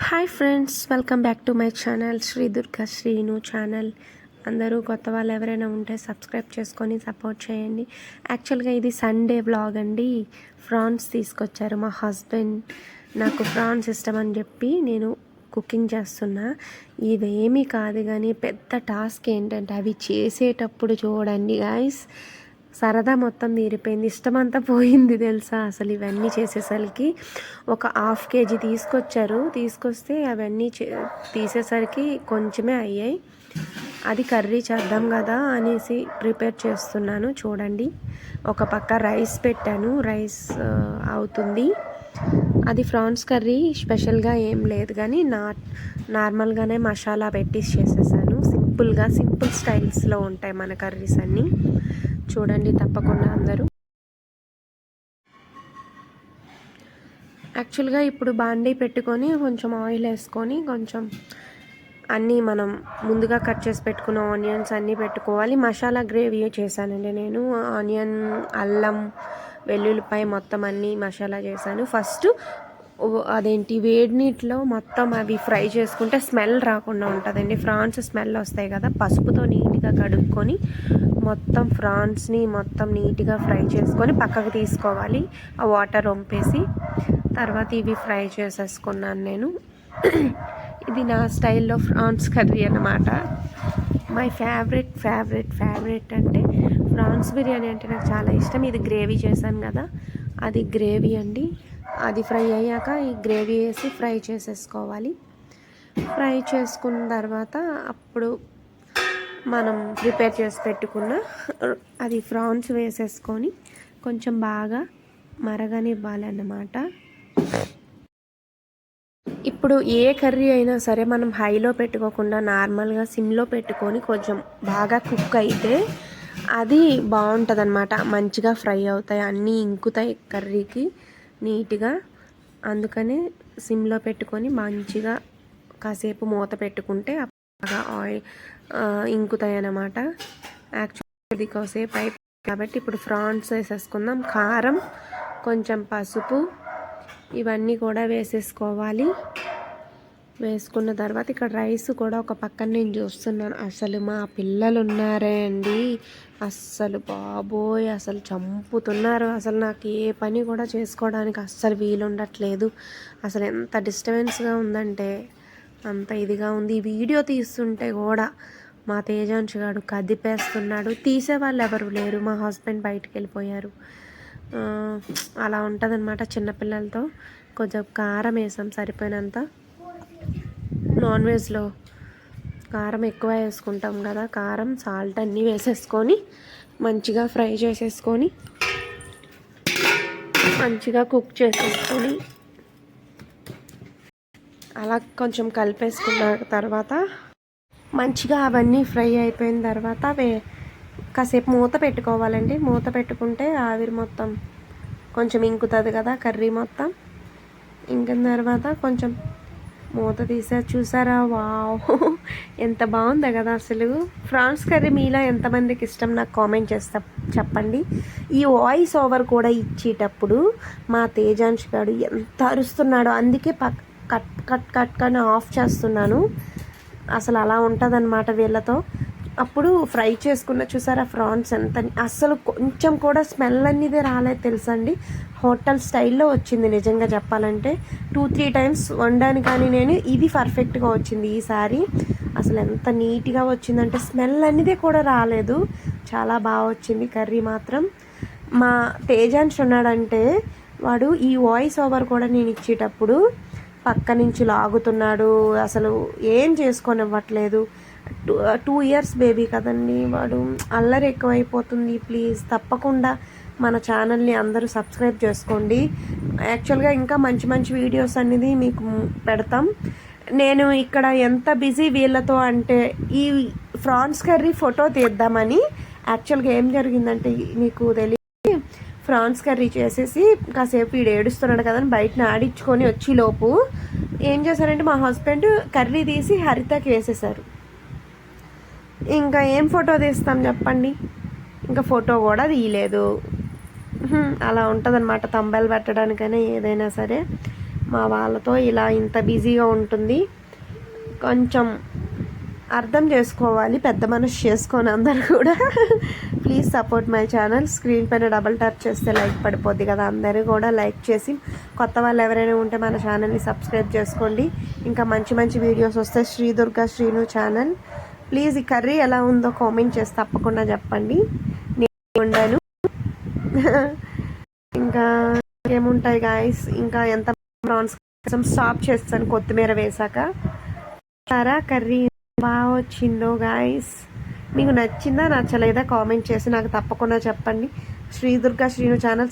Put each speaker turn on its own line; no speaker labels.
Hi friends, welcome back to my channel Sri Durga Srinu channel. అందరూ కొత్త వాళ్ళు ఎవరైనా ఉంటే సబ్స్క్రైబ్ చేసుకొని సపోర్ట్ చేయండి. యాక్చువల్గా ఇది సండే వ్లాగ్ అండి. ఫ్రాన్స్ తీసుకొచ్చారు మా హస్బెండ్. నాకు ఫ్రాన్స్ ఇష్టం అని చెప్పి నేను కుకింగ్ చేస్తున్నా. ఇదేమీ కాదు కానీ పెద్ద టాస్క్ ఏంటంటే అవి చేసేటప్పుడు చూడండి గాయస్, సరదా మొత్తం తీరిపోయింది, ఇష్టమంతా పోయింది తెలుసా. అసలు ఇవన్నీ చేసేసరికి ఒక ½ కేజీ తీసుకొస్తే అవన్నీ తీసేసరికి కొంచెమే అయ్యాయి. అది కర్రీ చేద్దాం కదా అనేసి ప్రిపేర్ చేస్తున్నాను. చూడండి, ఒక పక్క రైస్ పెట్టాను, రైస్ అవుతుంది. అది ఫ్రాన్స్ కర్రీ స్పెషల్గా ఏం లేదు కానీ నార్మల్గానే మసాలా పెట్టి చేసేసాను. సింపుల్ స్టైల్స్లో ఉంటాయి మన కర్రీస్ అన్నీ. చూడండి తప్పకుండా అందరూ. యాక్చువల్గా ఇప్పుడు బాండీ పెట్టుకొని కొంచెం ఆయిల్ వేసుకొని కొంచెం అన్నీ మనం ముందుగా కట్ చేసి పెట్టుకున్న ఆనియన్స్ అన్నీ పెట్టుకోవాలి. మసాలా గ్రేవీ చేశానండి నేను. ఆనియన్, అల్లం, వెల్లుల్లిపాయ మొత్తం అన్నీ మసాలా చేశాను. ఫస్ట్ వేడి నీటిలో మొత్తం అవి ఫ్రై చేసుకుంటే స్మెల్ రాకుండా ఉంటుందండి. ఫ్రాన్స్ స్మెల్ వస్తాయి కదా, పసుపుతో నీట్గా కడుక్కొని మొత్తం ఫ్రాన్స్ని మొత్తం నీట్గా ఫ్రై చేసుకొని పక్కకు తీసుకోవాలి. ఆ వాటర్ వంపేసి తర్వాత ఇవి ఫ్రై చేసేసుకున్నాను నేను. ఇది నా స్టైల్లో ఫ్రాన్స్ కర్రీ అన్నమాట. మై ఫేవరెట్ అంటే ఫ్రాన్స్ బిర్యానీ అంటే నాకు చాలా ఇష్టం. ఇది గ్రేవీ చేశాను కదా, అది గ్రేవీ అండి. అది ఫ్రై అయ్యాక ఈ గ్రేవీ వేసి ఫ్రై చేసేసుకోవాలి. ఫ్రై చేసుకున్న తర్వాత అప్పుడు మనం ప్రిపేర్ చేసి పెట్టుకున్న అది ఫ్రాన్స్ వేసేసుకొని కొంచెం బాగా మరగనివ్వాలన్నమాట. ఇప్పుడు ఏ కర్రీ అయినా సరే మనం హైలో పెట్టుకోకుండా నార్మల్గా సిమ్లో పెట్టుకొని కొంచెం బాగా కుక్ అయితే అది బాగుంటుంది అన్నమాట. మంచిగా ఫ్రై అవుతాయి, అన్నీ ఇంకుతాయి కర్రీకి నీట్గా. అందుకని సిమ్లో పెట్టుకొని మంచిగా కాసేపు మూత పెట్టుకుంటే బాగా ఆయిల్ ఇంకుతాయి అన్నమాట. యాక్చువల్లీ కాసేపు అయిపోయింది కాబట్టి ఇప్పుడు ఫ్రాన్స్ వేసేసుకుందాం. కారం, కొంచెం పసుపు ఇవన్నీ కూడా వేసేసుకోవాలి. వేసుకున్న తర్వాత ఇక్కడ రైస్ కూడా ఒక పక్కన నేను చూస్తున్నాను. అసలు మా పిల్లలు ఉన్నారే అండి, అస్సలు బాబోయ్ అసలు చంపుతున్నారు. అసలు నాకు ఏ పని కూడా చేసుకోవడానికి అస్సలు వీలుండట్లేదు. అసలు ఎంత డిస్టర్బెన్స్గా ఉందంటే అంత ఇదిగా ఉంది. ఈ వీడియో తీస్తుంటే కూడా మా తేజాంశ్ గారు కదిపేస్తున్నాడు. తీసేవాళ్ళు ఎవరు లేరు, మా హస్బెండ్ బయటికి వెళ్ళిపోయారు. అలా ఉంటుందన్నమాట చిన్నపిల్లలతో. కొంచెం కారం వేసాం సరిపోయినంత. నాన్ వెజ్లో కారం ఎక్కువ వేసుకుంటాం కదా, కారం, సాల్ట్ అన్నీ వేసేసుకొని మంచిగా ఫ్రై చేసేసుకొని మంచిగా కుక్ చేసేసుకొని అలా కొంచెం కలిపేసుకున్న తర్వాత మంచిగా అవన్నీ ఫ్రై అయిపోయిన తర్వాత కాసేపు మూత పెట్టుకోవాలండి. మూత పెట్టుకుంటే ఆవిరి మొత్తం కొంచెం ఇంకుతుంది కదా కర్రీ మొత్తం. ఇంకిన తర్వాత కొంచెం మూత చూసారా, వావ్ ఎంత బాగుందో కదా అసలు. ఫ్రాన్స్ కర్రీ మీలో ఎంతమందికి ఇష్టం నాకు కామెంట్ చెప్పండి. ఈ వాయిస్ ఓవర్ కూడా ఇచ్చేటప్పుడు మా తేజాంశ్ గారు ఎంత అరుస్తున్నాడో, అందుకే కట్ ఆఫ్ చేస్తున్నాను. అసలు అలా ఉంటుందన్నమాట వీళ్ళతో. అప్పుడు ఫ్రై చేసుకున్న చూసారా ఫ్రాన్స్ ఎంత అస్సలు కొంచెం కూడా స్మెల్ అనేది రాలేదు తెలుసండి. హోటల్ స్టైల్లో వచ్చింది నిజంగా చెప్పాలంటే. 2-3 టైమ్స్ వండాను కానీ నేను, ఇది పర్ఫెక్ట్గా వచ్చింది ఈసారి. అసలు ఎంత నీట్గా వచ్చిందంటే స్మెల్ అనేది కూడా రాలేదు. చాలా బాగా వచ్చింది కర్రీ మాత్రం. మా తేజాంశ్ ఉన్నాడంటే వాడు ఈ వాయిస్ ఓవర్ కూడా నేను ఇచ్చేటప్పుడు పక్క నుంచి లాగుతున్నాడు, అసలు ఏం చేసుకొనివ్వట్లేదు. 2 ఇయర్స్ బేబీ కదండి వాడు, అల్లరి ఎక్కువైపోతుంది. ప్లీజ్ తప్పకుండా మన ఛానల్ని అందరూ సబ్స్క్రైబ్ చేసుకోండి. యాక్చువల్గా ఇంకా మంచి వీడియోస్ అనేది మీకు పెడతాం. నేను ఇక్కడ ఎంత బిజీ వీళ్ళతో అంటే ఈ ఫ్రాన్స్ కర్రీ ఫోటో తీద్దామని. యాక్చువల్గా ఏం జరిగిందంటే మీకు తెలియదు, ఫ్రాన్స్ కర్రీ చేసేసి కాసేపు వీడు ఏడుస్తున్నాడు కదా అని బయటని ఆడించుకొని వచ్చేలోపు ఏం చేశారంటే మా హస్బెండ్ కర్రీ తీసి హరితకి వేసేసారు. ఇంకా ఏం ఫోటో తీస్తాం చెప్పండి, ఇంకా ఫోటో కూడా తీయలేదు. అలా ఉంటుందన్నమాట తంబెల్ పెట్టడానికైనా ఏదైనా సరే. మా వాళ్ళతో ఇలా ఇంత బిజీగా ఉంటుంది. కొంచెం అర్థం చేసుకోవాలి, పెద్ద మనసు చేసుకొని అందరు కూడా. Please support my channel. Screen పైన డబల్ ట్యాప్ చేస్తే లైక్ పడిపోద్ది కదా, అందరూ కూడా లైక్ చేసి కొత్త వాళ్ళు ఎవరైనా ఉంటే మన ఛానల్ని సబ్స్క్రైబ్ చేసుకోండి. ఇంకా మంచి మంచి వీడియోస్ వస్తే శ్రీ దుర్గా శ్రీను ఛానల్. ప్లీజ్ ఈ కర్రీ ఎలా ఉందో కామెంట్ చేసి తప్పకుండా చెప్పండి, నేను వండాను. ఇంకా ఏముంటాయి గాయస్, ఇంకా ఎంత ప్రాన్స్ కోసం స్టాప్ చేస్తాను కొత్తిమీర వేసాక. కర్రీ బాగా వచ్చిందో గాయస్, మీకు నచ్చిందా నచ్చలేదా కామెంట్ చేసి నాకు తప్పకుండా చెప్పండి. శ్రీ దుర్గా శ్రీను ఛానల్